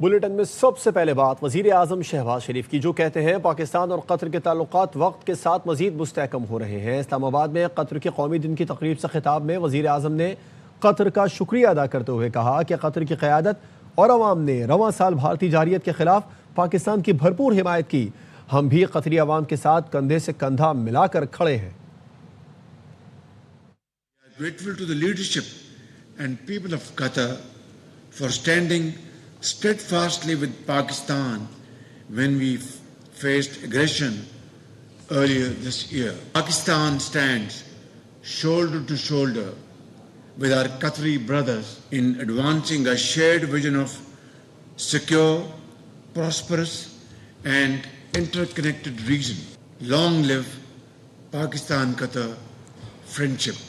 Bulletin میں سب سے پہلے بات وزیر اعظم شہباز شریف کی، جو کہتے ہیں پاکستان اور قطر کے تعلقات وقت کے ساتھ مزید مستحکم ہو رہے ہیں۔ اسلام آباد میں قطر کے قومی دن کی تقریب سے خطاب میں وزیر اعظم نے قطر کا شکریہ ادا کرتے ہوئے کہا کہ قطر کی قیادت اور عوام نے رواں سال بھارتی جارحیت کے خلاف پاکستان کی بھرپور حمایت کی۔ ہم بھی قطری عوام کے ساتھ کندھے سے کندھا ملا کر کھڑے ہیں۔ Grateful to the leadership and people of Qatar for standing steadfastly with Pakistan when we faced aggression earlier this year. Pakistan stands shoulder to shoulder with our Qatari brothers in advancing a shared vision of secure, prosperous and interconnected region. Long live Pakistan-Qatar friendship.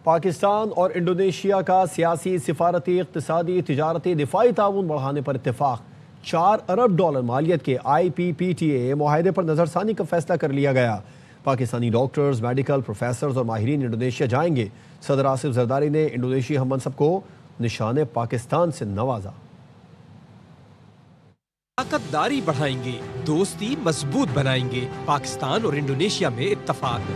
Pakistan اور Indonesia کا سیاسی، سفارتی، اقتصادی، تجارتی، دفاعی تعاون بڑھانے پر اتفاق۔ $4 ارب مالیت کے IPPTA معاہدے پر نظر ثانی کا فیصلہ کر لیا گیا۔ پاکستانی ڈاکٹرز، میڈیکل پروفیسرز اور ماہرین انڈونیشیا جائیں گے۔ صدر آصف زرداری نے انڈونیشی ہم منصب کو نشان پاکستان سے نوازا۔ طاقت داری بڑھائیں گے، دوستی مضبوط بنائیں گے، پاکستان اور انڈونیشیا میں اتفاق۔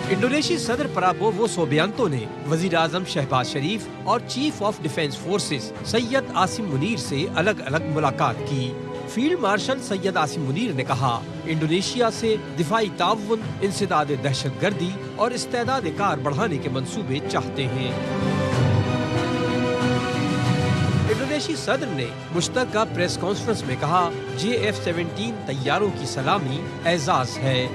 انڈونیشی صدر پرابوو سوبیانتو نے وزیر اعظم شہباز شریف اور chief of defence forces Syed Asim Munir سے الگ الگ ملاقات کی۔ فیلڈ مارشل سید عاصم منیر نے کہا انڈونیشیا سے دفاعی تعاون، انسداد دہشت گردی اور استعداد کار بڑھانے کے منصوبے چاہتے ہیں۔ انڈونیشی صدر نے مشترکہ پریس کانفرنس میں کہا JF-17 طیاروں کی سلامی اعزاز ہے۔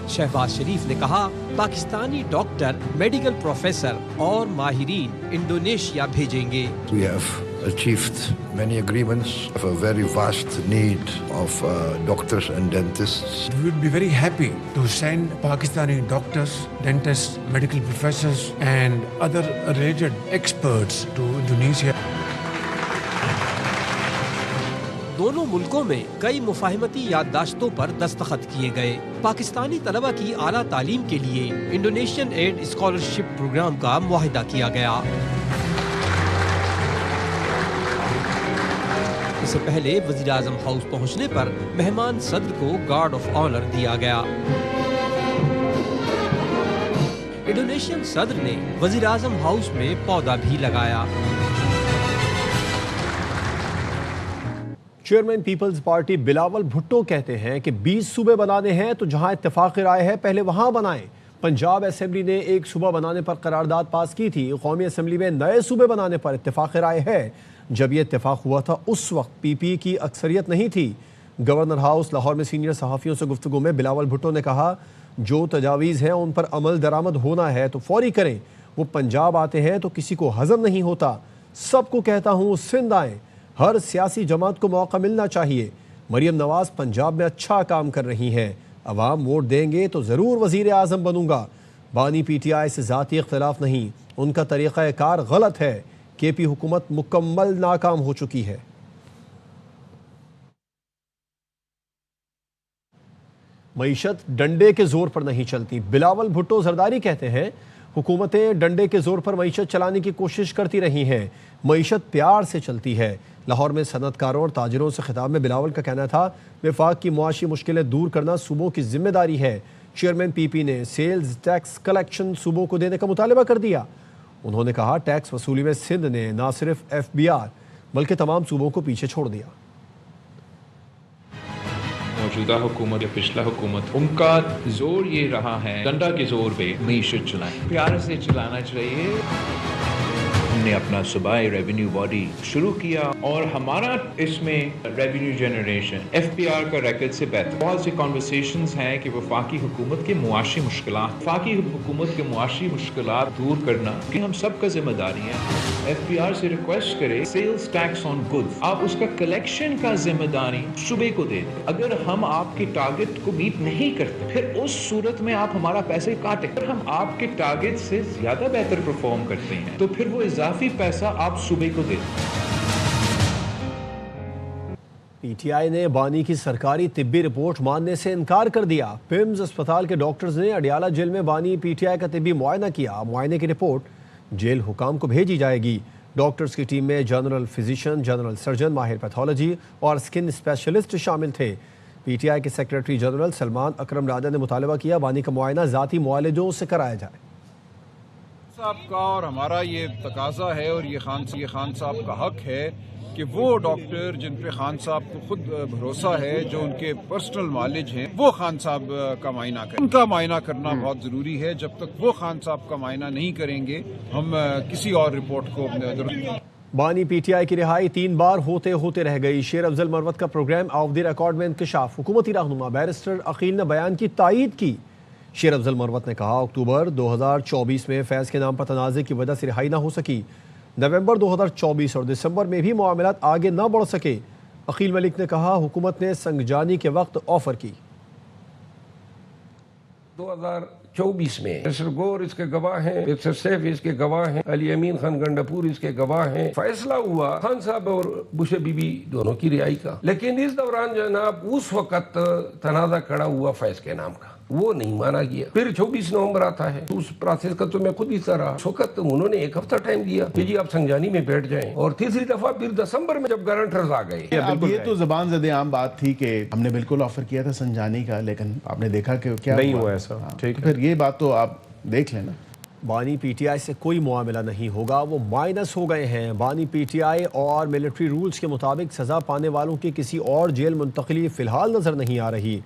شہباز شریف نے کہا پاکستانی ڈاکٹر، میڈیکل پروفیسر اور ماہرین انڈونیشیا بھیجیں گے۔ We have achieved many agreements of a very vast need of doctors and dentists. We would be very happy to send Pakistani doctors, dentists, medical professors and other related experts to Indonesia. دونوں ملکوں میں کئی مفاہمتی یادداشتوں پر دستخط کیے گئے۔ پاکستانی طلبہ کی اعلیٰ تعلیم کے لیے انڈونیشین ایڈ اسکالرشپ پروگرام کا معاہدہ کیا گیا۔ اس سے پہلے وزیر اعظم ہاؤس پہنچنے پر مہمان صدر کو گارڈ آف آنر دیا گیا۔ انڈونیشین صدر نے وزیر اعظم ہاؤس میں پودا بھی لگایا۔ چیئرمین پیپلز پارٹی بلاول بھٹو کہتے ہیں کہ 20 صوبے بنانے ہیں تو جہاں اتفاق رائے ہے پہلے وہاں بنائیں۔ پنجاب اسمبلی نے ایک صوبہ بنانے پر قرارداد پاس کی تھی، قومی اسمبلی میں نئے صوبے بنانے پر اتفاق رائے ہے۔ جب یہ اتفاق ہوا تھا اس وقت PP کی اکثریت نہیں تھی۔ گورنر ہاؤس لاہور میں سینئر صحافیوں سے گفتگو میں بلاول بھٹو نے کہا جو تجاویز ہیں ان پر عمل درآمد ہونا ہے تو فوری کریں۔ وہ پنجاب آتے ہیں تو کسی کو ہضم نہیں ہوتا۔ سب کو کہتا ہوں سندھ آئیں، ہر سیاسی جماعت کو موقع ملنا چاہیے۔ مریم نواز پنجاب میں اچھا کام کر رہی ہیں، عوام ووٹ دیں گے تو ضرور وزیر اعظم بنوں گا۔ بانی PTI سے ذاتی اختلاف نہیں، ان کا طریقہ کار غلط ہے۔ KP حکومت مکمل ناکام ہو چکی ہے۔ معیشت ڈنڈے کے زور پر نہیں چلتی، بلاول بھٹو زرداری کہتے ہیں حکومتیں ڈنڈے کے زور پر معیشت چلانے کی کوشش کرتی رہی ہیں، معیشت پیار سے چلتی ہے۔ لاہور میں صنعت کاروں اور تاجروں سے خطاب میں بلاول کا کہنا تھا وفاق کی معاشی مشکلیں دور کرنا صوبوں کی ذمہ داری ہے۔ چیئرمین PP نے سیلز ٹیکس کلیکشن صوبوں کو دینے کا مطالبہ کر دیا۔ انہوں نے کہا ٹیکس وصولی میں سندھ نے نہ صرف FBR بلکہ تمام صوبوں کو پیچھے چھوڑ دیا۔ موجودہ حکومت یا پچھلا حکومت ان کا زور یہ رہا ہے ڈنڈا کے زور پہ معیشت چلائیں، پیار سے چلانا چاہیے۔ ہم نے اپنا صوبائی ریونیو باڈی شروع کیا اور ہمارا اس میں ریونیو جنریشن FBR کا ریکارڈ سے بہتر۔ بہت سی کنورسیشنز ہیں کہ وفاقی حکومت کے معاشی مشکلات، وفاقی حکومت کے معاشی مشکلات دور کرنا کہ ہم سب کا ذمہ داری ہے۔ FBR سے ریکویسٹ کرے سیلز ٹیکس آن گڈز، آپ اس کا کلیکشن کا ذمہ داری صوبے کو دے دیں۔ اگر ہم آپ کے ٹارگٹ کو میٹ نہیں کرتے پھر اس صورت میں آپ ہمارا پیسے کاٹیں۔ اگر ہم آپ کے ٹارگٹ سے زیادہ بہتر پرفارم کرتے ہیں تو پھر وہ اضافی پیسہ آپ صوبے کو دیں۔ پی ٹی آئی نے بانی کی سرکاری طبی رپورٹ ماننے سے انکار کر دیا۔ پیمز اسپتال کے ڈاکٹرز نے اڈیالہ جیل میں بانی پی ٹی آئی کا طبی معائنہ کیا۔ معائنے کی رپورٹ جیل حکام کو بھیجی جائے گی۔ ڈاکٹرز کی ٹیم میں جنرل فزیشین، جنرل سرجن، ماہر پیتھولوجی اور اسکن اسپیشلسٹ شامل تھے۔ پی ٹی آئی کے سیکریٹری جنرل سلمان اکرم راجہ نے مطالبہ کیا بانی کا معائنہ ذاتی معالجوں سے کرایا جائے۔ صاحب کا اور ہمارا یہ تقاضا ہے اور یہ خان صاحب کا حق ہے کہ وہ ڈاکٹر جن پہ خان صاحب کو خود بھروسہ ہے، جو ان کے پرسنل معالج ہیں، وہ خان صاحب کا معائنہ کریں۔ ان کا معائنہ کرنا بہت ضروری ہے۔ جب تک وہ خان صاحب کا معائنہ نہیں کریں گے ہم کسی اور رپورٹ کو بانی پی ٹی آئی کی رہائی 3 بار ہوتے رہ گئی۔ شیر افضل مروت کا پروگرام آف دی ریکارڈ میں انکشاف۔ حکومتی رہنما بیرسٹر عقیل نے بیان کی تائید کی۔ شیر افضل مروت نے کہا اکتوبر 2024 میں فیض کے نام پر تنازع کی وجہ سے رہائی نہ ہو سکی۔ نومبر 2024 اور دسمبر میں بھی معاملات آگے نہ بڑھ سکے۔ عقیل ملک نے کہا حکومت نے سنگجانی کے وقت آفر کی۔ 2024 میں پروفیسر گور اس کے گواہ ہیں، پروفیسر سیف اس کے گواہ ہیں، علی امین خان گنڈاپور اس کے گواہ ہیں۔ فیصلہ ہوا خان صاحب اور بشے بی بی دونوں کی رہائی کا، لیکن اس دوران جناب اس وقت تنازع کھڑا ہوا فیض کے نام کا، وہ نہیں مانا گیا۔ پھر 24 نومبر آتا ہے، اس پروسیس کا تو میں خود حصہ رہا۔ اس وقت انہوں نے 1 ہفتہ ٹائم دیا کہ جی آپ سنگجانی میں بیٹھ جائیں، اور تیسری دفعہ پھر دسمبر میں جب گارنٹرز آ گئے۔ اب یہ تو زبان زدے عام بات تھی کہ ہم نے بالکل آفر کیا تھا سنجانی کا، لیکن آپ نے دیکھا کہ کیا نہیں ہوا ایسا۔ ٹھیک ہے، پھر یہ بات تو آپ دیکھ لینا۔ بانی پی ٹی آئی سے کوئی معاملہ نہیں ہوگا، وہ مائنس ہو گئے ہیں۔ بانی پی ٹی آئی اور ملٹری رولز کے مطابق سزا پانے والوں کی کسی اور جیل منتقلی فی الحال نظر نہیں آ رہی۔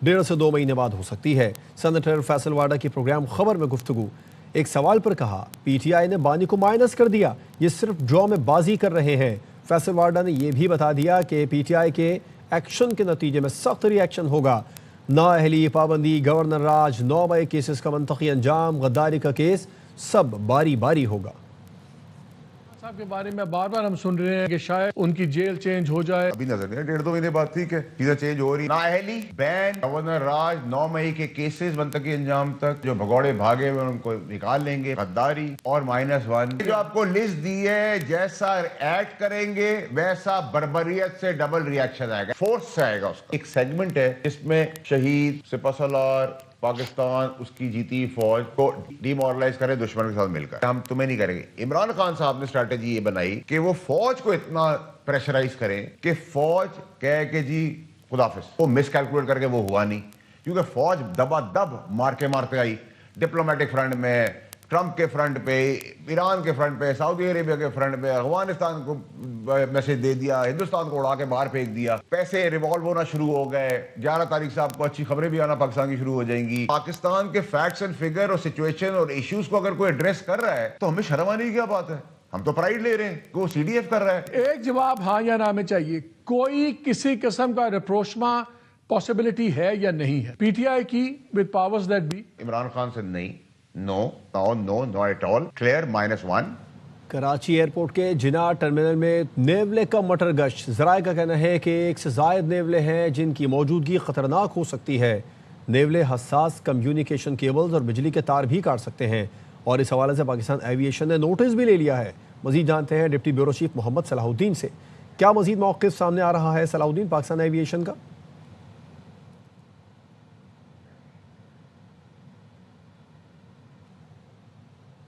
1.5 سے 2 مہینے بعد ہو سکتی ہے۔ سینیٹر فیصل واڈا کی پروگرام خبر میں گفتگو۔ ایک سوال پر کہا پی ٹی آئی نے بانی کو مائنس کر دیا، یہ صرف ڈرا میں بازی کر رہے ہیں۔ فیصل واڈا نے یہ بھی بتا دیا کہ پی ٹی آئی کے ایکشن کے نتیجے میں سخت ری ایکشن ہوگا۔ نااہلی، پابندی، گورنر راج، 9 بڑے کیسز کا منطقی انجام، غداری کا کیس، سب باری باری ہوگا۔ صاحب کے بارے میں بار بار ہم سن رہے ہیں کہ شاید ان کی جیل چینج ہو جائے۔ ابھی نظر نہیں 1.5-2 مہینے بعد ٹھیک ہے چیزیں چینج ہو رہی۔ نااہلی، بین، گورنر راج، 9 مئی کے کیسز منطقی انجام تک جو بھگوڑے بھاگے ہوئے ان کو نکال لیں گے، غداری اور -1 جو آپ کو لسٹ دی ہے، جیسا ایکٹ کریں گے ویسا بربریت سے ڈبل ری ایکشن آئے گا، فورس سے آئے گا۔ اس کا ایک سیگمنٹ ہے جس میں شہید، سپہ سالار، پاکستان اس کی جیتی فوج کو ڈی مورلائز کرے دشمن کے ساتھ مل کر۔ ہم تمہیں نہیں کریں گے۔ عمران خان صاحب نے اسٹریٹجی یہ بنائی کہ وہ فوج کو اتنا پریشرائز کریں کہ فوج کہے کہ جی خدافظ۔ وہ مس کیلکولیٹ کر کے وہ ہوا نہیں، کیونکہ فوج دبا دب مارتے آئی، ڈپلومیٹک فرنٹ میں، ٹرمپ کے فرنٹ پہ، ایران کے فرنٹ پہ، سعودی عربیہ کے فرنٹ پہ، افغانستان کو میسج دے دیا، ہندوستان کو اڑا کے باہر پھینک دیا، پیسے ریوالو ہونا شروع ہو گئے۔ 11 تاریخ سے آپ کو اچھی خبریں بھی آنا پاکستان کی شروع ہو جائیں گی۔ پاکستان کے فیکٹس اینڈ فگر اور سچویشن اور ایشوز کو اگر کوئی ایڈریس کر رہا ہے تو ہمیں شرم آنے کی کیا بات ہے؟ ہم تو پرائیڈ لے رہے ہیں کہ وہ سی ڈی ایف کر رہا ہے۔ ایک جواب ہاں یا نہ میں چاہیے، کوئی کسی قسم کا ریپروشما پاسبلٹی ہے یا نہیں ہے پی ٹی آئی کی with powers that be؟ Imran Khan سے نہیں، no at all, clear -1۔ Karachi airport کے جناح ٹرمینل میں نیولے کا مٹر گشت۔ ذرائع کا کہنا ہے کہ 1 سے زائد نیولے ہیں جن کی موجودگی خطرناک ہو سکتی ہے۔ نیولے حساس کمیونیکیشن کیبلز اور بجلی کے تار بھی کاٹ سکتے ہیں، اور اس حوالے سے پاکستان ایویشن نے نوٹس بھی لے لیا ہے۔ مزید جانتے ہیں ڈپٹی بیورو چیف محمد صلاح الدین سے، کیا مزید موقف سامنے آ رہا ہے صلاح الدین پاکستان ایویشن کا؟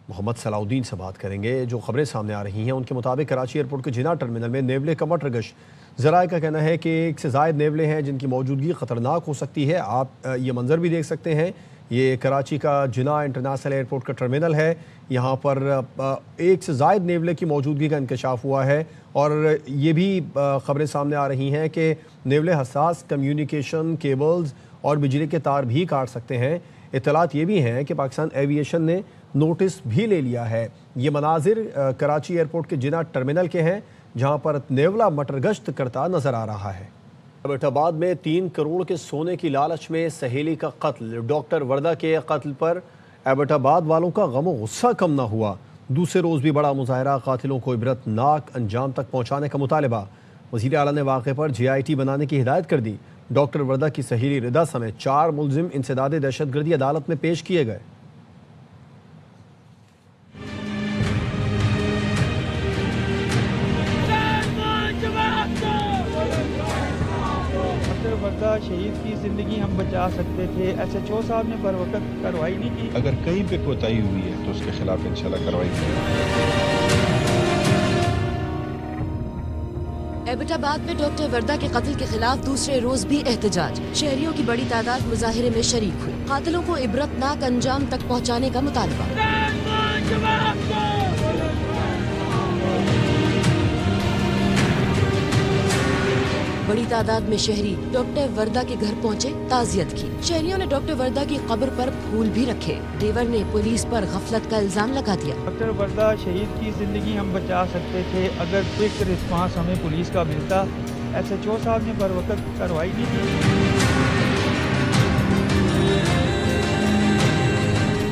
محمد صلاح الدین سے بات کریں گے۔ جو خبریں سامنے آ رہی ہیں ان کے مطابق کراچی ایئرپورٹ کے جناح ٹرمینل میں نیولے کا مٹر گشت۔ ذرائع کا کہنا ہے کہ 1 سے زائد نیولے ہیں جن کی موجودگی خطرناک ہو سکتی ہے۔ آپ یہ منظر بھی دیکھ سکتے ہیں، یہ کراچی کا جناح انٹرنیشنل ایئرپورٹ کا ٹرمینل ہے۔ یہاں پر 1 سے زائد نیولے کی موجودگی کا انکشاف ہوا ہے، اور یہ بھی خبریں سامنے آ رہی ہیں کہ نیولے حساس کمیونیکیشن کیبلز اور بجلی کے تار بھی کاٹ سکتے ہیں۔ اطلاعات یہ بھی ہیں کہ پاکستان ایویشن نے نوٹس بھی لے لیا ہے۔ یہ مناظر کراچی ایئرپورٹ کے جناح ٹرمینل کے ہیں جہاں پر نیولا مٹر گشت کرتا نظر آ رہا ہے۔ ایبٹ آباد میں 3 کروڑ کے سونے کی لالچ میں سہیلی کا قتل۔ ڈاکٹر وردہ کے قتل پر ایبٹ آباد والوں کا غم و غصہ کم نہ ہوا۔ دوسرے روز بھی بڑا مظاہرہ، قاتلوں کو عبرت ناک انجام تک پہنچانے کا مطالبہ۔ وزیر اعلیٰ نے واقعے پر GIT بنانے کی ہدایت کر دی۔ ڈاکٹر وردہ کی سہیلی ردا سمیت 4 ملزم انسداد دہشت گردی عدالت میں پیش کیے گئے۔ شہید کی زندگی ہم بچا سکتے تھے. SHO صاحب نے بروقت کارروائی نہیں کی. اگر کہیں پہ کوتاہی ہوئی ہے تو اس کے خلاف انشاءاللہ کارروائی کی. ایبٹ آباد میں ڈاکٹر وردہ کے قتل کے خلاف دوسرے روز بھی احتجاج. شہریوں کی بڑی تعداد مظاہرے میں شریک ہوئی. قاتلوں کو عبرتناک انجام تک پہنچانے کا مطالبہ. بڑی تعداد میں شہری ڈاکٹر وردہ کے گھر پہنچے, تعزیت کی. شہریوں نے ڈاکٹر وردہ کی قبر پر پھول بھی رکھے. دیور نے پولیس پر غفلت کا الزام لگا دیا. ڈاکٹر وردہ شہید کی زندگی ہم بچا سکتے تھے اگر کوئک رسپانس ہمیں پولیس کا ملتا. SHO صاحب نے بروقت کارروائی نہیں کی.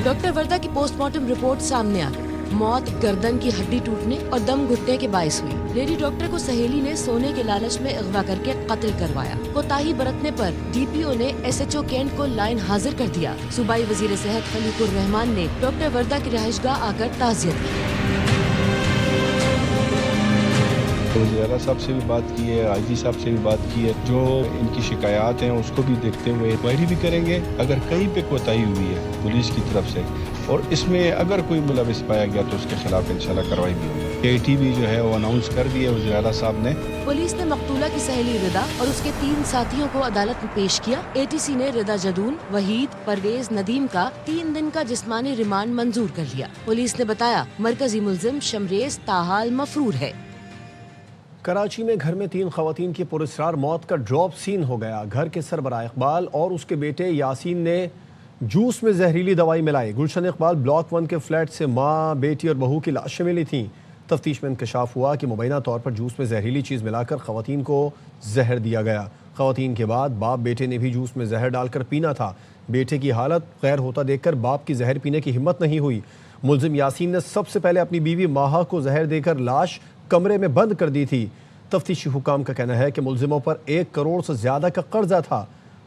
ڈاکٹر وردہ کی پوسٹ مارٹم رپورٹ سامنے آ گئی. موت گردن کی ہڈی ٹوٹنے اور دم گھٹنے کے باعث ہوئی. لیڈی ڈاکٹر کو سہیلی نے سونے کے لالچ میں اغوا کر کے قتل کروایا. کوتاہی برتنے پر DPO نے SHO کینٹ کو لائن حاضر کر دیا. صوبائی وزیر صحت خلیق الرحمان نے ڈاکٹر وردہ کی رہائش گاہ آ کر تعزیت کی. وزیر اعلیٰ صاحب سے بھی بات کی ہے, IG صاحب سے بھی بات کی ہے. جو ان کی شکایات ہیں اس کو بھی دیکھتے ہوئے انکوائری بھی کریں گے. اگر کہیں پہ کوتاہی ہوئی ہے پولیس کی طرف سے اور اس میں اگر کوئی ملوث پایا گیا تو اس کے خلاف انشاءاللہ کارروائی بھی ہوگی. AT بھی جو ہے وہ اناؤنس کر دی ہے وزیر اعلیٰ صاحب نے. پولیس نے مقتولہ کی سہیلی ردا اور اس کے 3 ساتھیوں کو عدالت میں پیش کیا. ATC نے ردا جدون, وحید, پرویز, ندیم کا 3 دن کا جسمانی ریمانڈ منظور کر لیا. پولیس نے بتایا مرکزی ملزم شمریز تاحال مفرور ہے. کراچی میں گھر میں 3 خواتین کی پراسرار موت کا ڈراپ سین ہو گیا. گھر کے سربراہ اقبال اور اس کے بیٹے یاسین نے جوس میں زہریلی دوائی ملائی. گلشن اقبال بلاک 1 کے فلیٹ سے ماں, بیٹی اور بہو کی لاشیں ملی تھیں. تفتیش میں انکشاف ہوا کہ مبینہ طور پر جوس میں زہریلی چیز ملا کر خواتین کو زہر دیا گیا. خواتین کے بعد باپ بیٹے نے بھی جوس میں زہر ڈال کر پینا تھا. بیٹے کی حالت غیر ہوتا دیکھ کر باپ کی زہر پینے کی ہمت نہیں ہوئی. ملزم یاسین نے سب سے پہلے اپنی بیوی ماہا کو زہر دے کر لاش کمرے میں بند کر دی تھی. تفتیشی حکام کا کہنا ہے کہ ملزموں پر 1 کروڑ سے زیادہ کا قرضہ تھا.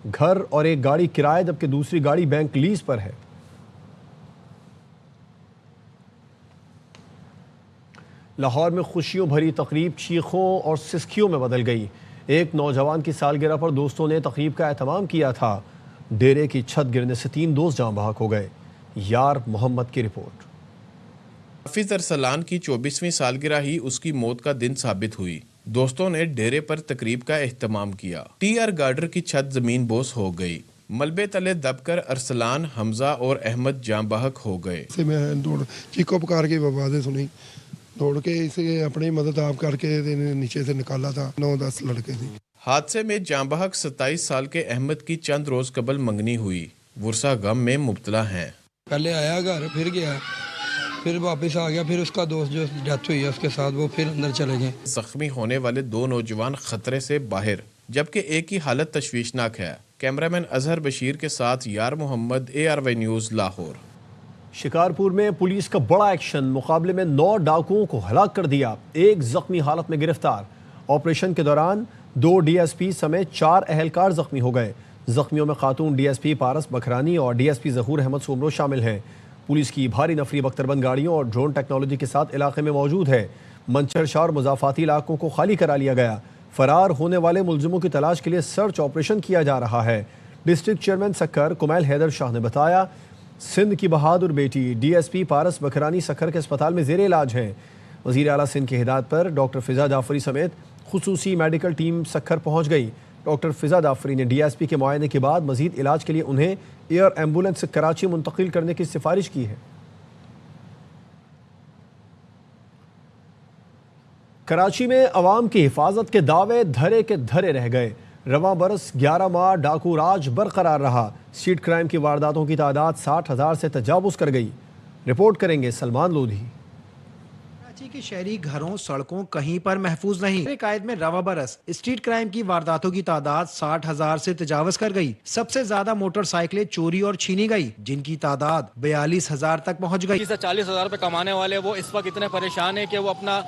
گھر اور ایک گاڑی کرائے جبکہ دوسری گاڑی بینک لیز پر ہے. لاہور میں خوشیوں بھری تقریب چیخوں اور سسکیوں میں بدل گئی. ایک نوجوان کی سالگرہ پر دوستوں نے تقریب کا اہتمام کیا تھا. ڈیرے کی چھت گرنے سے 3 دوست جاں بحق ہو گئے. یار محمد کی رپورٹ. حافظ ارسلان کی 24ویں سالگرہ ہی اس کی موت کا دن ثابت ہوئی. دوستوں نے ڈیرے پر تقریب کا اہتمام کیا. TR گارڈر کی چھت زمین بوس ہو گئی. ملبے تلے دب کر ارسلان, حمزہ اور احمد جاں بحق ہو گئے. میں دوڑ چیخو پکار کے آوازیں سنی, دوڑ کے اسے اپنی مدد آپ کر کے نیچے سے نکالا تھا. 9-10 لڑکے تھے. حادثے میں جاں بحق 27 سال کے احمد کی چند روز قبل منگنی ہوئی. ورثہ غم میں مبتلا ہیں. پہلے آیا گھر, پھر گیا, پھر واپس آ گیا. پھر اس کا دوست جو ڈیتھ ہوئی ہے اس کے ساتھ وہ پھر اندر چلے گئے. زخمی ہونے والے 2 نوجوان خطرے سے باہر, جبکہ ایک کی حالت تشویشناک ہے. کیمرامین اظہر بشیر کے ساتھ یار محمد, ARY نیوز, لاہور. شکارپور میں پولیس کا بڑا ایکشن. مقابلے میں 9 ڈاکوؤں کو ہلاک کر دیا. 1 زخمی حالت میں گرفتار. آپریشن کے دوران 2 DSP سمیت 4 اہلکار زخمی ہو گئے. زخمیوں میں خاتون DSP پارس بکھرانی اور DSP ظہور احمد سومرو شامل ہیں. پولیس کی بھاری نفری بختربند گاڑیوں اور ڈرون ٹیکنالوجی کے ساتھ علاقے میں موجود ہے. منچر شاہ اور مضافاتی علاقوں کو خالی کرا لیا گیا. فرار ہونے والے ملزموں کی تلاش کے لیے سرچ آپریشن کیا جا رہا ہے. ڈسٹرکٹ چیئرمین سکھر کمیل حیدر شاہ نے بتایا سندھ کی بہادر بیٹی DSP پارس بکھرانی سکھر کے اسپتال میں زیر علاج ہیں. وزیر اعلیٰ سندھ کی ہدایت پر ڈاکٹر فضا جعفری سمیت خصوصی میڈیکل ٹیم سکھر پہنچ گئی. ڈاکٹر فضا جعفری نے DSP کے معائنے کے بعد مزید علاج کے لیے انہیں ایئر ایمبولینس سے کراچی منتقل کرنے کی سفارش کی ہے. کراچی میں عوام کی حفاظت کے دعوے دھرے کے دھرے رہ گئے. رواں برس 11 ماہ ڈاکو راج برقرار رہا. اسٹریٹ کرائم کی وارداتوں کی تعداد 60,000 سے تجاوز کر گئی. رپورٹ کریں گے سلمان لودھی. کراچی کے شہری گھروں سڑکوں کہیں پر محفوظ نہیں. قائد میں رواں برس اسٹریٹ کرائم کی وارداتوں کی تعداد 60,000 سے تجاوز کر گئی. سب سے زیادہ موٹر سائیکلیں چوری اور چھینی گئی جن کی تعداد 42,000 تک پہنچ گئی. 40,000 روپے کمانے والے وہ اس وقت اتنے پریشان ہیں کہ وہ اپنا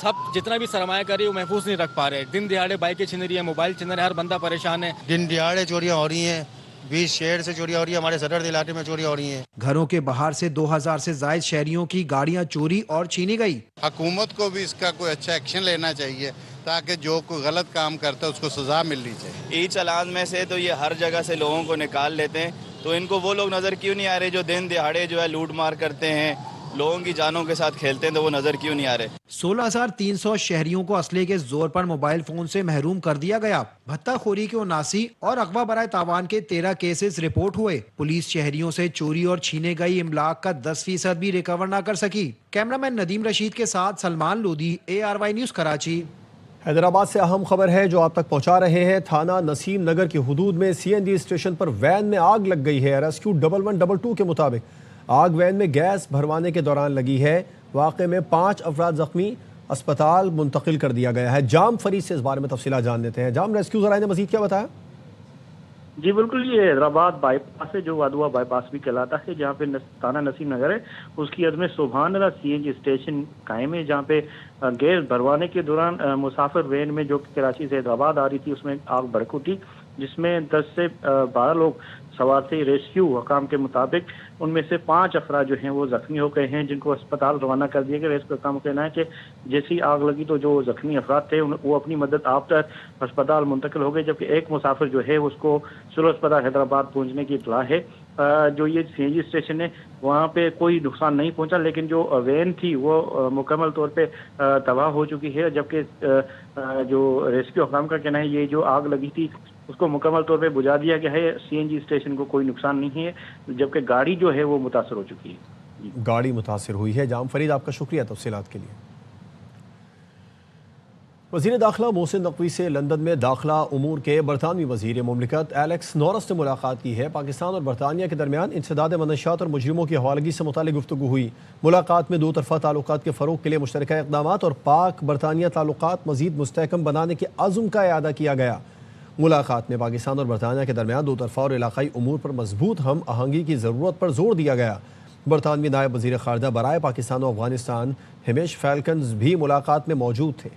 سب جتنا بھی سرمایہ کری وہ محفوظ نہیں رکھ پا رہے. دن دہاڑے بائکیں چھن رہی ہیں, موبائل چھن رہے ہیں, ہر بندہ پریشان ہے. دن دہاڑے چوریاں ہو رہی ہیں, 20 شہر سے چوریاں ہو رہی ہیں, ہمارے صدر علاقے میں چوریاں ہو رہی ہیں. گھروں کے باہر سے 2,000 سے زائد شہریوں کی گاڑیاں چوری اور چھینی گئی. حکومت کو بھی اس کا کوئی اچھا ایکشن لینا چاہیے تاکہ جو کوئی غلط کام کرتا ہے اس کو سزا ملنی چاہیے. ای چالان میں سے تو یہ ہر جگہ سے لوگوں کو نکال لیتے ہیں, تو ان کو وہ لوگ نظر کیوں نہیں آ رہے جو دن دہاڑے جو ہے لوٹ مار کرتے ہیں, لوگوں کی جانوں کے ساتھ کھیلتے ہیں, تو وہ نظر کیوں نہیں آ رہے؟ 16,300 شہریوں کو اسلحے کے زور پر موبائل فون سے محروم کر دیا گیا. بھتہ خوری کے 79 اور اغوا برائے تاوان کے 13 کیسز رپورٹ ہوئے. پولیس شہریوں سے چوری اور چھینے گئی املاک کا 10% بھی ریکور نہ کر سکی. کیمرامین ندیم رشید کے ساتھ سلمان لودھی, ARY نیوز کراچی. حیدرآباد سے اہم خبر ہے جو آپ تک پہنچا رہے ہیں. تھانہ نسیم نگر کی حدود میں CNG اسٹیشن پر وین میں آگ لگ گئی ہے. ریسکیو 1122 کے مطابق آگ وین میں گیس بھروانے کے دوران لگی ہے. واقعے میں 5 افراد زخمی, اسپتال منتقل کر دیا گیا ہے. جام فرید سے اس بارے میں تفصیلات جان لیتے ہیں. جام, ریسکیو ذرائع نے مزید کیا بتایا؟ جی بالکل, یہ حیدرآباد بائی پاس ہے جو وادوا بائی پاس بھی کہلاتا ہے, جہاں پہ تھانہ نسیم نگر ہے. اس کی عد میں سبحان اللہ CNG اسٹیشن قائم ہے, جہاں پہ گیس بھروانے کے دوران مسافر وین میں جو کراچی سے حیدرآباد آ رہی تھی اس میں آگ بھڑک اٹھی, جس میں 10 سے 12 لوگ سوار تھے. ریسکیو حکام کے مطابق ان میں سے 5 افراد جو ہیں وہ زخمی ہو گئے ہیں, جن کو اسپتال روانہ کر دیا گیا. ریسکیو حکام کا کہنا ہے کہ جیسی آگ لگی تو جو زخمی افراد تھے وہ اپنی مدد آفٹر اسپتال منتقل ہو گئے, جبکہ ایک مسافر جو ہے اس کو سول اسپتال حیدرآباد پہنچنے کی اطلاع ہے. جو یہ CNG اسٹیشن ہے وہاں پہ کوئی نقصان نہیں پہنچا, لیکن جو وین تھی وہ مکمل طور پہ تباہ ہو چکی ہے. جبکہ جو ریسکیو حکام کا کہنا ہے یہ جو آگ لگی تھی اس کو مکمل طور پہ بجھا دیا گیا ہے. CNG اسٹیشن کو کوئی نقصان نہیں ہے, جبکہ گاڑی جو ہے وہ متاثر ہو چکی ہے. گاڑی متاثر ہوئی ہے. جام فرید, آپ کا شکریہ تفصیلات کے لیے. وزیر داخلہ محسن نقوی سے لندن میں داخلہ امور کے برطانوی وزیر مملکت ایلیکس نورس نے ملاقات کی ہے. پاکستان اور برطانیہ کے درمیان انسداد منشیات اور مجرموں کی حوالگی سے متعلق گفتگو ہوئی. ملاقات میں 2 طرفہ تعلقات کے فروغ کے لیے مشترکہ اقدامات اور پاک برطانیہ تعلقات مزید مستحکم بنانے کے عزم کا اعادہ کیا گیا. ملاقات میں پاکستان اور برطانیہ کے درمیان 2 طرفہ اور علاقائی امور پر مضبوط ہم آہنگی کی ضرورت پر زور دیا گیا. برطانوی نائب وزیر خارجہ برائے پاکستان و افغانستان ہمیش فیلکنز بھی ملاقات میں موجود تھے.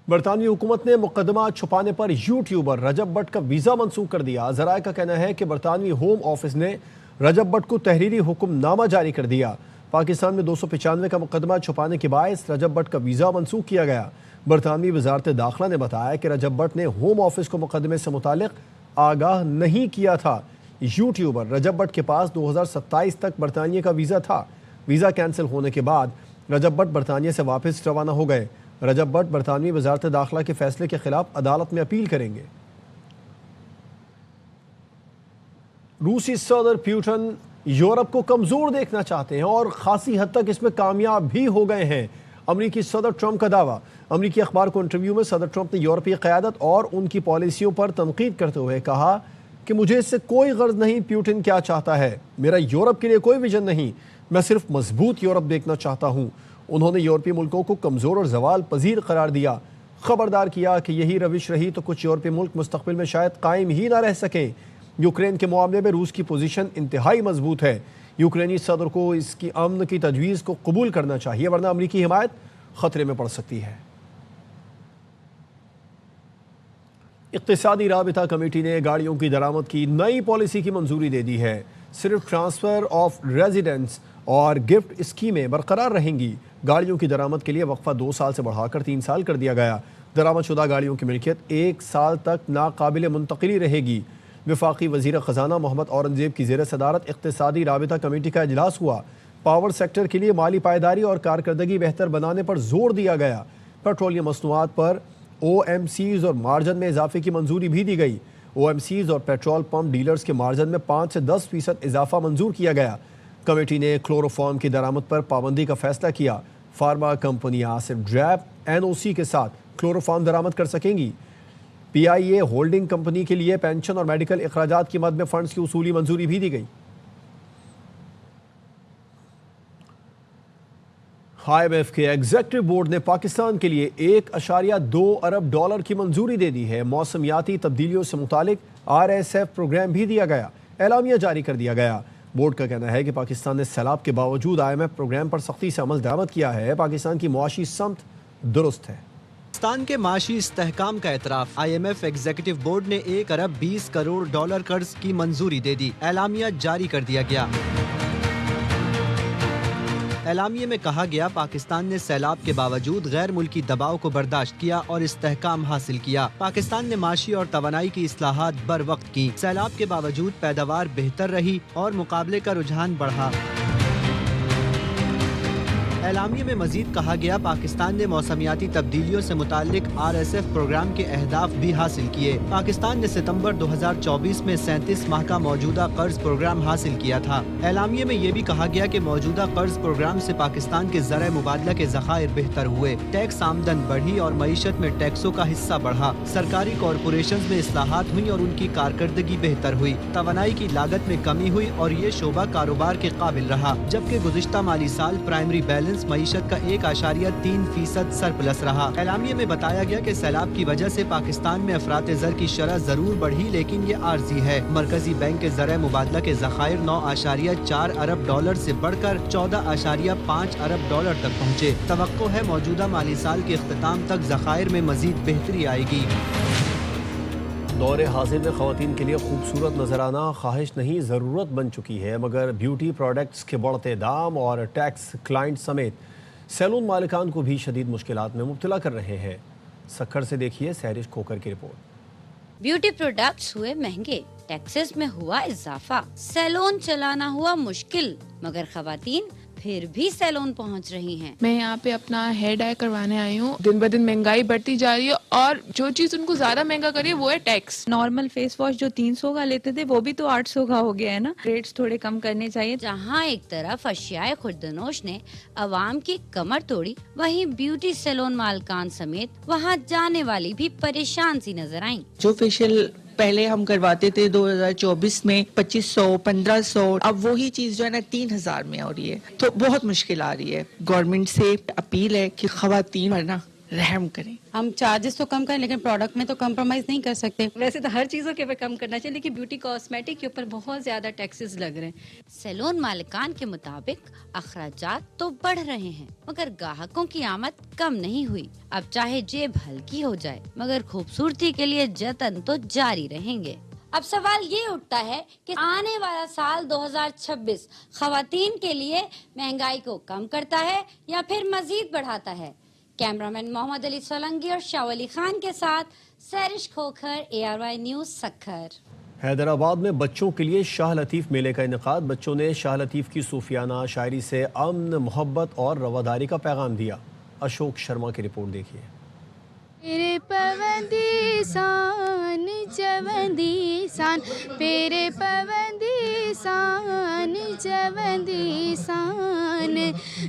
برطانوی حکومت نے مقدمہ چھپانے پر یوٹیوبر رجب بٹ کا ویزا منسوخ کر دیا. ذرائع کا کہنا ہے کہ برطانوی ہوم آفس نے رجب بٹ کو تحریری حکم نامہ جاری کر دیا. پاکستان میں 295 کا مقدمہ چھپانے کے باعث رجب بٹ کا ویزا منسوخ کیا گیا. برطانوی وزارت داخلہ نے بتایا کہ رجب بٹ نے ہوم آفس کو مقدمے سے متعلق آگاہ نہیں کیا تھا. یوٹیوبر رجب بٹ کے پاس 2027 تک برطانیہ کا ویزا تھا. ویزا کینسل ہونے کے بعد رجب بٹ برطانیہ سے واپس روانہ ہو گئے. رجب بٹ برطانوی وزارت داخلہ کے فیصلے کے خلاف عدالت میں اپیل کریں گے. روسی صدر پیوٹن یورپ کو کمزور دیکھنا چاہتے ہیں اور خاصی حد تک اس میں کامیاب بھی ہو گئے ہیں. امریکی صدر ٹرمپ کا دعویٰ. امریکی اخبار کو انٹرویو میں صدر ٹرمپ نے یورپی قیادت اور ان کی پالیسیوں پر تنقید کرتے ہوئے کہا کہ مجھے اس سے کوئی غرض نہیں پیوٹن کیا چاہتا ہے, میرا یورپ کے لیے کوئی ویژن نہیں, میں صرف مضبوط یورپ دیکھنا چاہتا ہوں. انہوں نے یورپی ملکوں کو کمزور اور زوال پذیر قرار دیا. خبردار کیا کہ یہی روش رہی تو کچھ یورپی ملک مستقبل میں شاید قائم ہی نہ رہ سکیں. یوکرین کے معاملے میں روس کی پوزیشن انتہائی مضبوط ہے. یوکرینی صدر کو اس کی امن کی تجویز کو قبول کرنا چاہیے ورنہ امریکی حمایت خطرے میں پڑ سکتی ہے. اقتصادی رابطہ کمیٹی نے گاڑیوں کی درآمد کی نئی پالیسی کی منظوری دے دی ہے. صرف ٹرانسفر آف ریزیڈنس اور گفٹ اسکیمیں برقرار رہیں گی. گاڑیوں کی درآمد کے لیے وقفہ 2 سال سے بڑھا کر 3 سال کر دیا گیا. درآمد شدہ گاڑیوں کی ملکیت 1 سال تک ناقابل منتقلی رہے گی. وفاقی وزیر خزانہ محمد اورنگزیب کی زیر صدارت اقتصادی رابطہ کمیٹی کا اجلاس ہوا. پاور سیکٹر کے لیے مالی پائیداری اور کارکردگی بہتر بنانے پر زور دیا گیا. پیٹرولیم مصنوعات پر OMCs اور مارجن میں اضافے کی منظوری بھی دی گئی. OMCs اور پیٹرول پمپ ڈیلرز کے مارجن میں 5 سے 10% اضافہ منظور کیا گیا. کمیٹی نے کلوروفارم کی درآمد پر پابندی کا فیصلہ کیا. فارما کمپنیاں صرف ڈریپ NOC کے ساتھ کلوروفارم درآمد کر سکیں گی. PIA ہولڈنگ کمپنی کے لیے پینشن اور میڈیکل اخراجات کی مد میں فنڈز کی اصولی منظوری بھی دی گئی. IMF کے ایگزیکٹو بورڈ نے پاکستان کے لیے $1.2 ارب کی منظوری دے دی ہے. موسمیاتی تبدیلیوں سے متعلق RSF پروگرام بھی دیا گیا. اعلامیہ جاری کر دیا گیا. بورڈ کا کہنا ہے کہ پاکستان نے سیلاب کے باوجود IMF پروگرام پر سختی سے عمل درآمد کیا ہے. پاکستان کی معاشی سمت درست ہے. پاکستان کے معاشی استحکام کا اعتراف. IMF ایگزیکٹو بورڈ نے $1.20 کروڑ قرض کی منظوری دے دی. اعلامیہ جاری کر دیا گیا. اعلامیے میں کہا گیا پاکستان نے سیلاب کے باوجود غیر ملکی دباؤ کو برداشت کیا اور استحکام حاصل کیا۔ پاکستان نے معاشی اور توانائی کی اصلاحات بر وقت کی۔ سیلاب کے باوجود پیداوار بہتر رہی اور مقابلے کا رجحان بڑھا۔ اعلامیے میں مزید کہا گیا پاکستان نے موسمیاتی تبدیلیوں سے متعلق RSF پروگرام کے اہداف بھی حاصل کیے۔ پاکستان نے ستمبر 2024 میں 37 ماہ کا موجودہ قرض پروگرام حاصل کیا تھا۔ اعلامیے میں یہ بھی کہا گیا کہ موجودہ قرض پروگرام سے پاکستان کے زرعی مبادلہ کے ذخائر بہتر ہوئے، ٹیکس آمدن بڑھی اور معیشت میں ٹیکسوں کا حصہ بڑھا، سرکاری کارپوریشنز میں اصلاحات ہوئی اور ان کی کارکردگی بہتر ہوئی، توانائی کی لاگت میں کمی ہوئی اور یہ شعبہ کاروبار کے قابل رہا، جبکہ گزشتہ مالی سال پرائمری بیلنس معیشت کا 1.3% سرپلس رہا۔ اعلامیے میں بتایا گیا کہ سیلاب کی وجہ سے پاکستان میں افراط زر کی شرح ضرور بڑھی لیکن یہ عارضی ہے۔ مرکزی بینک کے زرعی مبادلہ کے ذخائر 9.4 ارب ڈالر سے بڑھ کر 14.5 ارب ڈالر تک پہنچے۔ توقع ہے موجودہ مالی سال کے اختتام تک ذخائر میں مزید بہتری آئے گی۔ دور حاضر میں خواتین کے لیے خوبصورت نظر آنا خواہش نہیں ضرورت بن چکی ہے، مگر بیوٹی پروڈکٹس کے بڑھتے دام اور ٹیکس کلائنٹ سمیت سیلون مالکان کو بھی شدید مشکلات میں مبتلا کر رہے ہیں۔ سکھر سے دیکھیے سہرش کھوکر کی رپورٹ۔ بیوٹی پروڈکٹس ہوئے مہنگے، ٹیکسز میں ہوا اضافہ، سیلون چلانا ہوا مشکل، مگر خواتین پھر بھی سیلون پہنچ رہی ہیں۔ میں یہاں پہ اپنا ہیئر ڈائی کروانے آئی ہوں۔ دن بہ دن مہنگائی بڑھتی جا رہی ہے اور جو چیز ان کو زیادہ مہنگا کری ہے وہ ہے ٹیکس۔ نارمل فیس واش جو 300 کا لیتے تھے وہ بھی تو 800 کا ہو گیا ہے نا، ریٹس تھوڑے کم کرنے چاہیے۔ جہاں ایک طرف اشیاء خوردنوش نے عوام کی کمر توڑی، وہیں بیوٹی سیلون مالکان سمیت وہاں جانے والی بھی پریشان سی نظر آئیں۔ جو فیشیل پہلے ہم کرواتے تھے 2024 میں 2500 1500، اب وہی چیز جو ہے نا 3000 میں ہو رہی ہے، تو بہت مشکل آ رہی ہے۔ گورنمنٹ سے اپیل ہے کہ خواتین پر نا رحم کریں۔ ہم چارجز تو کم کریں لیکن پروڈکٹ میں تو کمپرومائز نہیں کر سکتے۔ ویسے تو ہر چیزوں کے اوپر کم کرنا چاہیے لیکن بیوٹی کاسمیٹک کے اوپر بہت زیادہ ٹیکسز لگ رہے ہیں۔ سیلون مالکان کے مطابق اخراجات تو بڑھ رہے ہیں مگر گاہکوں کی آمد کم نہیں ہوئی۔ اب چاہے جیب ہلکی ہو جائے مگر خوبصورتی کے لیے جتن تو جاری رہیں گے۔ اب سوال یہ اٹھتا ہے کہ آنے والا سال 2026 خواتین کے لیے مہنگائی کو کم کرتا ہے یا پھر مزید بڑھاتا ہے؟ کیمرامین محمد علی سولنگی اور شاہ ولی خان کے ساتھ سہرش کھوکھر، ARY نیوز سکھر۔ حیدرآباد میں بچوں کے لیے شاہ لطیف میلے کا انعقاد۔ بچوں نے شاہ لطیف کی صوفیانہ شاعری سے امن، محبت اور رواداری کا پیغام دیا۔ اشوک شرما کی رپورٹ دیکھیے۔ پیرے پوندی سان چوندی سان، پیرے پوندی سان چوندی سان،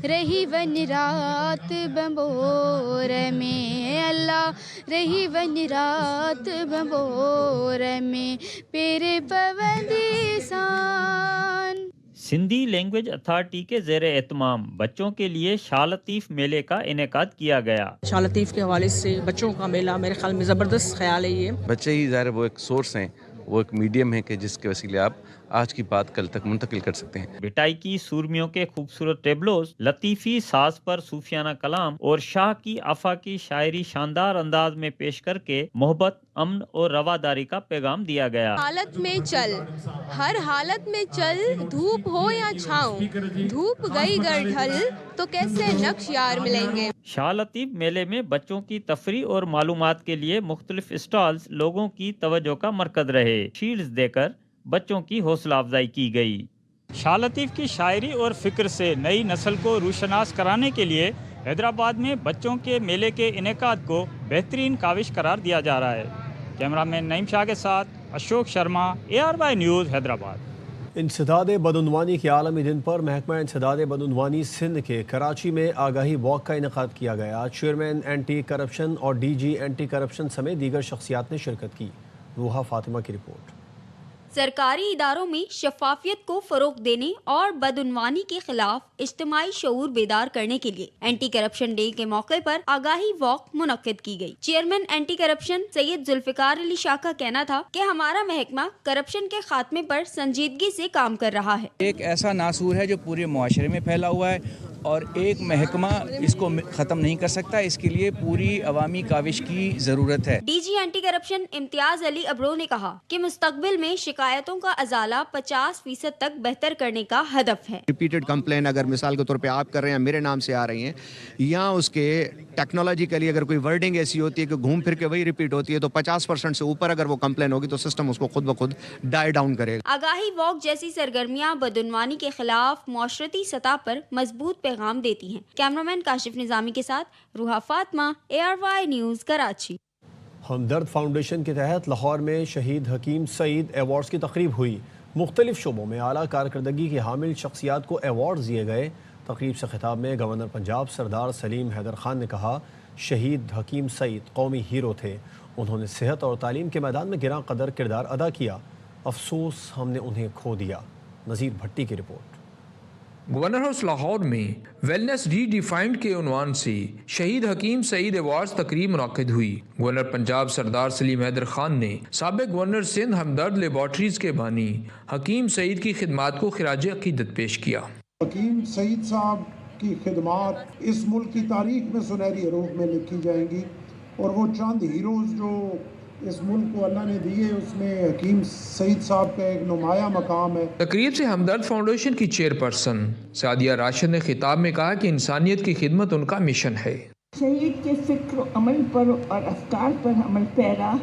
رہی ون رات بمبور میں اللہ، رہی ون رات بمبور میں، پیرے پوندی سان۔ سندھی لینگویج اتھارٹی کے زیر اہتمام بچوں کے لیے شاہ لطیف میلے کا انعقاد کیا گیا۔ شاہ لطیف کے حوالے سے بچوں کا میلہ میرے خیال میں زبردست خیال ہے۔ یہ بچے ہی ظاہر وہ ایک سورس ہیں، وہ ایک میڈیم ہے کہ جس کے وسیلے آپ آج کی بات کل تک منتقل کر سکتے ہیں۔ بٹائی کی سورمیوں کے خوبصورت ٹیبلوز، لطیفی ساز پر صوفیانہ کلام اور شاہ کی آفاقی شاعری شاندار انداز میں پیش کر کے محبت، امن اور رواداری کا پیغام دیا گیا۔ حالت میں چل، ہر حالت میں چل، دھوپ ہو یا چھاؤں، دھوپ گئی گر ڈھل تو کیسے نقش یار ملیں گے۔ شاہ لطیف میلے میں بچوں کی تفریح اور معلومات کے لیے مختلف اسٹالز لوگوں کی توجہ کا مرکز رہے۔ شیلڈز دے کر بچوں کی حوصلہ افزائی کی گئی۔ شاہ لطیف کی شاعری اور فکر سے نئی نسل کو روشناس کرانے کے لیے حیدرآباد میں بچوں کے میلے کے انعقاد کو بہترین کاوش قرار دیا جا رہا ہے۔ کیمرامین نعیم شاہ کے ساتھ اشوک شرما، ARY نیوز حیدرآباد۔ انسداد بدعنوانی کے عالمی دن پر محکمہ انسداد بدعنوانی سندھ کے کراچی میں آگاہی واک کا انعقاد کیا گیا۔ چیئرمین اینٹی کرپشن اور DG اینٹی کرپشن سمیت دیگر شخصیات نے شرکت کی۔ روحا فاطمہ کی رپورٹ۔ سرکاری اداروں میں شفافیت کو فروغ دینے اور بدعنوانی کے خلاف اجتماعی شعور بیدار کرنے کے لیے اینٹی کرپشن ڈے کے موقع پر آگاہی واک منعقد کی گئی۔ چیئرمین اینٹی کرپشن سید ذوالفقار علی شاہ کا کہنا تھا کہ ہمارا محکمہ کرپشن کے خاتمے پر سنجیدگی سے کام کر رہا ہے۔ ایک ایسا ناسور ہے جو پورے معاشرے میں پھیلا ہوا ہے اور ایک محکمہ اس کو ختم نہیں کر سکتا. اس کے لیے پوری عوامی کاوش کی ضرورت ہے. ڈی جی اینٹی کرپشن امتیاز علی ابرو نے کہا کہ مستقبل میں شکایتوں کا ازالہ 50% تک بہتر کرنے کا ہدف ہے. ریپیٹڈ کمپلین اگر مثال کے طور پہ آپ کر رہے ہیں, میرے نام سے آ رہی ہیں, یا اس کے ٹیکنالوجیکلی اگر کوئی ورڈنگ ایسی ہوتی ہے کہ گھوم پھر کے وہی ریپیٹ ہوتی ہے, تو 50% سے اوپر اگر وہ کمپلین ہوگی تو سسٹم اس کو خود بخود ڈائی ڈاؤن کرے گا. آگاہی واک جیسی سرگرمیاں بدعنوانی کے خلاف معاشرتی سطح پر مضبوط پیغام دیتی ہیں. کیمرامین کاشف نظامی کے ساتھ روحا فاطمہ, ARY نیوز کراچی. ہمدرد فاؤنڈیشن کے تحت لاہور میں شہید حکیم سعید ایوارڈز کی تقریب ہوئی. مختلف شعبوں میں اعلیٰ کارکردگی کی حامل شخصیات کو ایوارڈز دیے گئے. تقریب سے خطاب میں گورنر پنجاب سردار سلیم حیدر خان نے کہا, شہید حکیم سعید قومی ہیرو تھے. انہوں نے صحت اور تعلیم کے میدان میں گراں قدر کردار ادا کیا. افسوس ہم نے انہیں کھو دیا. نذیر بھٹی کی رپورٹ. گورنر ہاؤس لاہور میں ویلنس ری ڈیفائنڈ کے عنوان سے شہید حکیم سعید ایوارڈز تقریب منعقد ہوئی. گورنر پنجاب سردار سلیم حیدر خان نے سابق گورنر سندھ ہمدرد لیبارٹریز کے بانی حکیم سعید کی خدمات کو خراج عقیدت پیش کیا. حکیم سعید صاحب کی خدمات اس ملک کی تاریخ میں سنہری حروف میں لکھی جائیں گی, اور وہ چند ہیروز جو اس ملک کو اللہ نے دیے, اس میں حکیم سعید صاحب کا ایک نمایاں مقام ہے. تقریب سے ہمدرد فاؤنڈیشن کی چیئرپرسن سعدیہ راشد نے خطاب میں کہا کہ انسانیت کی خدمت ان کا مشن ہے. شہید کے فکر و عمل پر اور افکار پر عمل پیرا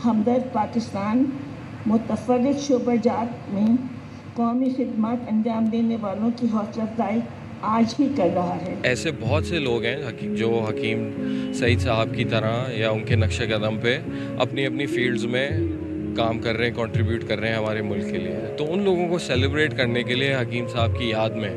ہمدرد پاکستان متفرد شعبہ جات میں قومی خدمات انجام دینے والوں کی حوصلہ افزائی آج بھی کر رہا ہے. ایسے بہت سے لوگ ہیں جو حکیم سعید صاحب کی طرح یا ان کے نقش قدم پہ اپنی اپنی فیلڈز میں کام کر رہے ہیں, کنٹریبیوٹ کر رہے ہیں ہمارے ملک کے لیے. تو ان لوگوں کو سیلیبریٹ کرنے کے لیے حکیم صاحب کی یاد میں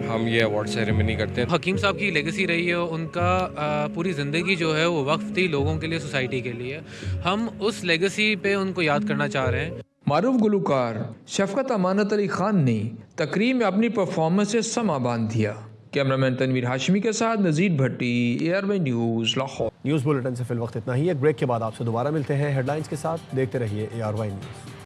ہم یہ ایوارڈ سیریمنی کرتے ہیں. حکیم صاحب کی لیگیسی رہی ہے, ان کا پوری زندگی جو ہے وہ وقف تھی لوگوں کے لیے, سوسائٹی کے لیے. ہم اس لیگیسی پہ ان کو یاد کرنا چاہ رہے ہیں. معروف گلوکار شفقت امانت علی خان نے تقریب میں اپنی پرفارمنس سے سما باندھ دیا. کیمرامین تنویر ہاشمی کے ساتھ نذیر بھٹی, ARY news Lahore. News bulletin سے فی الوقت اتنا ہی. ایک بریک کے بعد آپ سے دوبارہ ملتے ہیں ہیڈ لائنز کے ساتھ. دیکھتے رہیے ARY نیوز.